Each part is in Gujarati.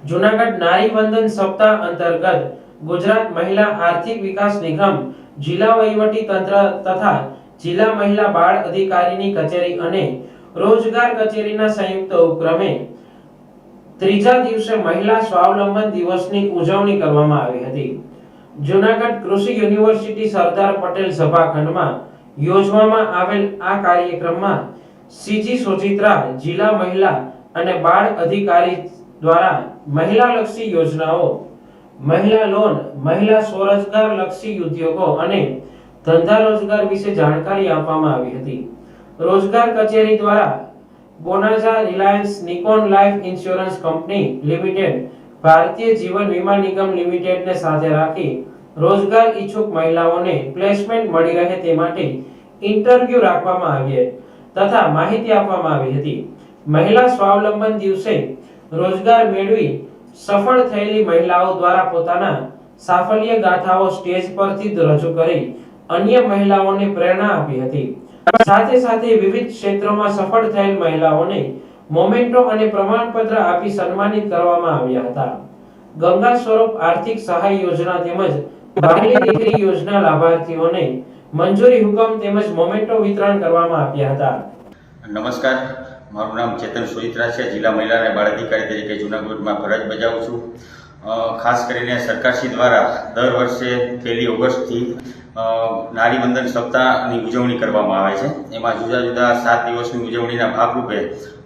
જૂનાગઢ નારી વંદન સપ્તાહ અંતર્ગત ગુજરાત મહિલા આર્થિક વિકાસ નિગમ, જિલ્લા વહીવટી તંત્ર તથા જિલ્લા મહિલા બાળ અધિકારીની કચેરી અને રોજગાર કચેરીના સંયુક્ત ઉપક્રમે ત્રીજા દિવસે મહિલા સ્વાવલંબન દિવસની ઉજવણી કરવામાં આવી હતી। જૂનાગઢ કૃષિ યુનિવર્સિટી સરદાર પટેલ સભાખંડમાં યોજવામાં આવેલ આ કાર્યક્રમમાં સીજી સુચિત્રા જિલ્લા મહિલા અને બાળ અધિકારી દ્વારા મહિલાલક્ષી યોજનાઓ, મહિલા લોન, મહિલા સ્વરોજગાર લક્ષી ઉદ્યોગો અને ધંધા રોજગાર વિશે જાણકારી આપવામાં આવી હતી। રોજગાર કચેરી દ્વારા Bonanza, Reliance, Nikon life insurance company limited, ભારતીય જીવન વીમા નિગમ લિમિટેડને સાથે રાખી રોજગાર ઈચ્છુક મહિલાઓને પ્લેસમેન્ટ મળી રહે તે માટે ઇન્ટરવ્યુ રાખવામાં આવ્યા તથા માહિતી આપવામાં આવી હતી। મહિલા સ્વાવલંબન દિવસે રોજગાર મેળવી સફળ થયેલી મહિલાઓ દ્વારા પોતાના સાફલ્ય ગાથાઓ સ્ટેજ પરથી રજૂ કરી અન્ય મહિલાઓને પ્રેરણા આપી હતી। સાથે સાથે વિવિધ ક્ષેત્રોમાં સફળ થયેલ મહિલાઓને મોમેન્ટો અને પ્રમાણપત્ર આપી સન્માનિત કરવામાં આવ્યા હતા। ગંગા સ્વરૂપ આર્થિક સહાય યોજના તેમજ બાળી દીકરી યોજના લાભાર્થીઓને મંજૂરી હુકમ તેમજ મોમેન્ટો વિતરણ કરવામાં આવ્યા હતા। નમસ્કાર, મારું નામ ચેતન સુચિત્રા છે। જિલ્લા મહિલા અને બાળ અધિકારી તરીકે જૂનાગઢમાં ફરજ બજાવું છું। ખાસ કરીને સરકારશ્રી દ્વારા દર વર્ષે 1 ઓગસ્ટથી નારી વંદન સપ્તાહની ઉજવણી કરવામાં આવે છે। એમાં જુદા જુદા 7 દિવસની ઉજવણીના ભાગરૂપે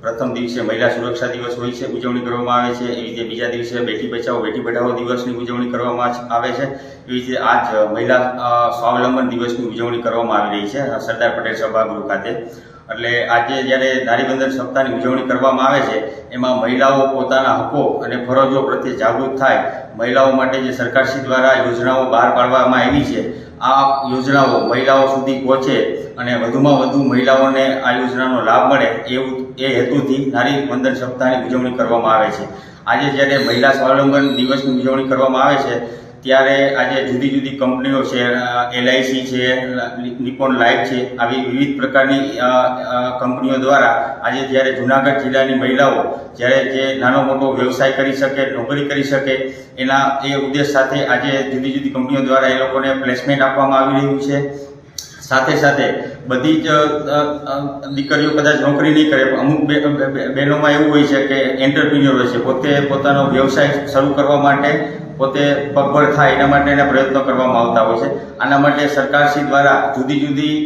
પ્રથમ દિવસે મહિલા સુરક્ષા દિવસ હોય છે, ઉજવણી કરવામાં આવે છે। એવી રીતે બીજા દિવસે બેટી બચાવો બેટી પઢાઓ દિવસની ઉજવણી કરવામાં આવે છે। એવી રીતે આજ મહિલા સ્વાવલંબન દિવસની ઉજવણી કરવામાં આવી રહી છે સરદાર પટેલ સભાગૃહ ખાતે। એટલે આજે જ્યારે નારી વંદન સપ્તાહની ઉજવણી કરવામાં આવે છે એમાં મહિલાઓ પોતાના હકો અને ફરજો પ્રત્યે જાગૃત થાય, મહિલાઓ માટે જે સરકારશ્રી દ્વારા યોજનાઓ બહાર પાડવામાં આવી છે આ યોજનાઓ મહિલાઓ સુધી પહોંચે અને વધુમાં વધુ મહિલાઓને આ યોજનાનો લાભ મળે એ હેતુથી નારી વંદન સપ્તાહની ઉજવણી કરવામાં આવે છે। આજે જ્યારે મહિલા સ્વાવલંબન દિવસની ઉજવણી કરવામાં આવે છે ત્યારે આજે જુદી જુદી કંપનીઓ છે, LIC છે, નિકોન લાઈફ છે, આવી વિવિધ પ્રકારની કંપનીઓ દ્વારા આજે જ્યારે જૂનાગઢ જિલ્લાની મહિલાઓ જ્યારે જે નાનો મોટો વ્યવસાય કરી શકે, નોકરી કરી શકે એના એ ઉદ્દેશ સાથે આજે જુદી જુદી કંપનીઓ દ્વારા એ લોકોને પ્લેસમેન્ટ આપવામાં આવી રહ્યું છે। સાથે સાથે બધી જ દીકરીઓ કદાચ નોકરી નહીં કરે પણ અમુક બહેનોમાં એવું હોય છે કે એન્ટરપ્રિન્યોર હોય છે, પોતે પોતાનો વ્યવસાય શરૂ કરવા માટે પોતે પગભર થાય એના માટેના પ્રયત્નો કરવામાં આવતા હોય છે। આના માટે સરકારશ્રી દ્વારા જુદી જુદી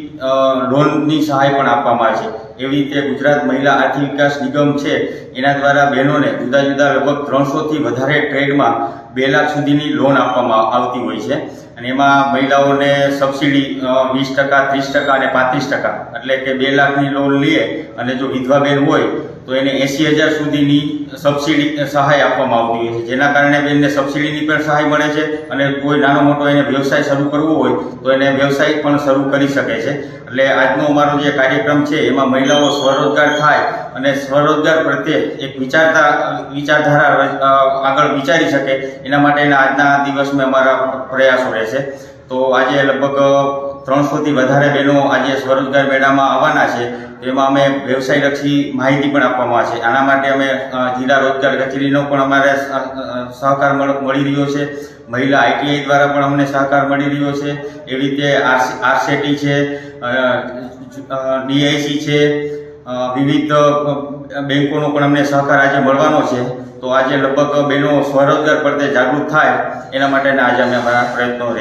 લોનની સહાય પણ આપવામાં આવે છે। એવી રીતે ગુજરાત મહિલા આર્થિક વિકાસ નિગમ છે એના દ્વારા બહેનોને જુદા જુદા લગભગ 300થી વધારે ટ્રેડમાં 2 લાખ સુધીની લોન આપવામાં આવતી હોય છે અને એમાં મહિલાઓને સબસિડી 20%, 30% અને 35%, એટલે કે 2 લાખની લોન લે અને જો વિધવા બેન હોય તો એને 80,000 સુધીની સબસિડી સહાય આપવામાં આવતી હોય છે, જેના કારણે બેનને સબસિડીની પણ સહાય મળે છે અને કોઈ નાનો મોટો એને વ્યવસાય શરૂ કરવો હોય તો એને વ્યવસાય પણ શરૂ કરી શકે છે। એટલે આજનો અમારો જે કાર્યક્રમ છે એમાં મહિલાઓ સ્વરોજગાર થાય અને સ્વરોજગાર પ્રત્યે એક વિચારધારા આગળ વિચારી શકે એના માટેના આજના દિવસમાં અમારા પ્રયાસો રહેશે। તો આજે લગભગ 300થી વધારે બહેનો આજે સ્વરોજગાર મેળામાં આવવાના છે, એમાં અમે વ્યવસાયલક્ષી માહિતી પણ આપવામાં આવે છે। આના માટે અમે જિલ્લા રોજગાર કચેરીનો પણ અમારે સહકાર મળી રહ્યો છે, મહિલા ITI દ્વારા પણ અમને સહકાર મળી રહ્યો છે। એવી રીતે RCT છે, DIC છે, વિવિધ બેંકોનો પણ અમને સહકાર આજે મળવાનો છે। તો આજે લગભગ બહેનો સ્વરોજગાર પ્રત્યે જાગૃત થાય એના માટેના આજે અમે અમારા પ્રયત્નો રહેશે।